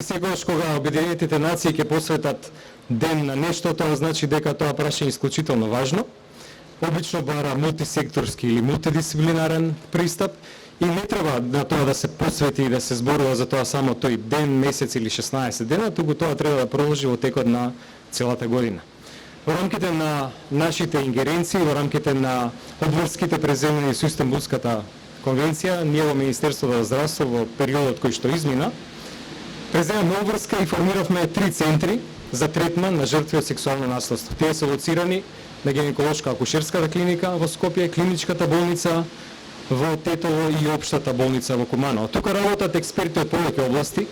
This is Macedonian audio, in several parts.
Секогаш кога Обединетите нации ќе посветат ден на нешто, тоа значи дека тоа прашање е исклучително важно. Обично бара мултисекторски или мултидисциплинарен пристап и не треба на тоа да се посвети и да се зборува за тоа само тој ден, месец или 16 дена, туку тоа треба да продолжи во текот на целата година. Во рамките на нашите ингеренции, во рамките на обврските преземени со Истанбулската конвенција, ние во Министерството за здравство во периодот кој што измина, преземавме обврска и формиравме 3 центри за третман на жртви од сексуално наследство. Тие се лоцирани на гинеколошка акушерската клиника во Скопје, клиничката болница во Тетово и општата болница во Куманово. Тука работат експерти од повеќе области,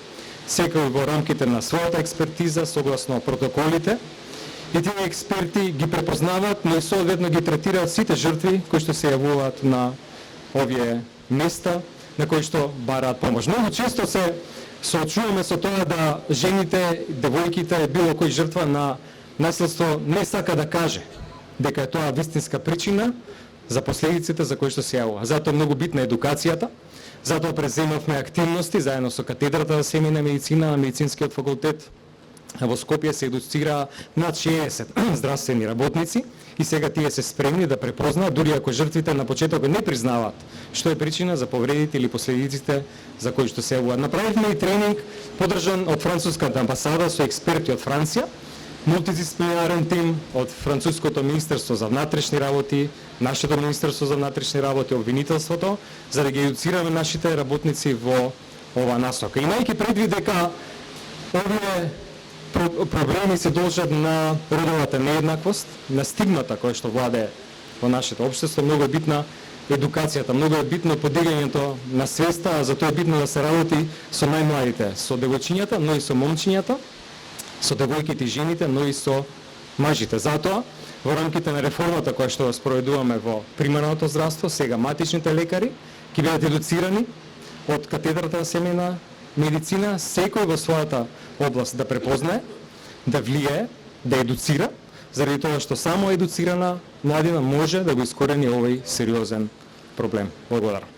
секој во рамките на својата експертиза согласно протоколите, и тие експерти ги препознаваат, но и соодветно ги третираат сите жртви кои што се јавуваат на овие места на кои што бараат помош. Многу често се соочуваме со тоа да жените, девојките, било кој жртва на наследство не сака да каже дека е тоа вистинска причина за последиците за кои што се јавува. Затоа е многу битна едукацијата, затоа преземавме активности заедно со катедрата за семејна медицина на медицинскиот факултет во Скопје се едуцира над 60 здравствени работници и сега тие се спремни да препознаат, дури ако жртвите на почетокот не признаваат што е причина за повредите или последиците за кои што се јавуваат. Направивме и тренинг подржан од француската амбасада со експерти од Франција, мултидисциплинарен тим од француското Министерство за внатрешни работи, нашето Министерство за внатрешни работи, обвинителството, за да ги едуцираме нашите работници во ова насока. Имајќи предвид дека овие проблеми се должат на родовата нееднаквост, на стигмата која што владее во нашето општество, многу е битна едукацијата, многу е битно подигањето на свеста, а затоа е битно да се работи со најмладите, со девојчињата, но и со момчињата, со девојките и жените, но и со мажите. Затоа, во рамките на реформата која што спроведуваме во примарното здравство, сега матичните лекари ќе бидат едуцирани од катедрата за семејна медицина, секој во својата област да препознае, да влијае, да едуцира, заради тоа што само едуцирана младина може да го искорени овој сериозен проблем. Благодарам.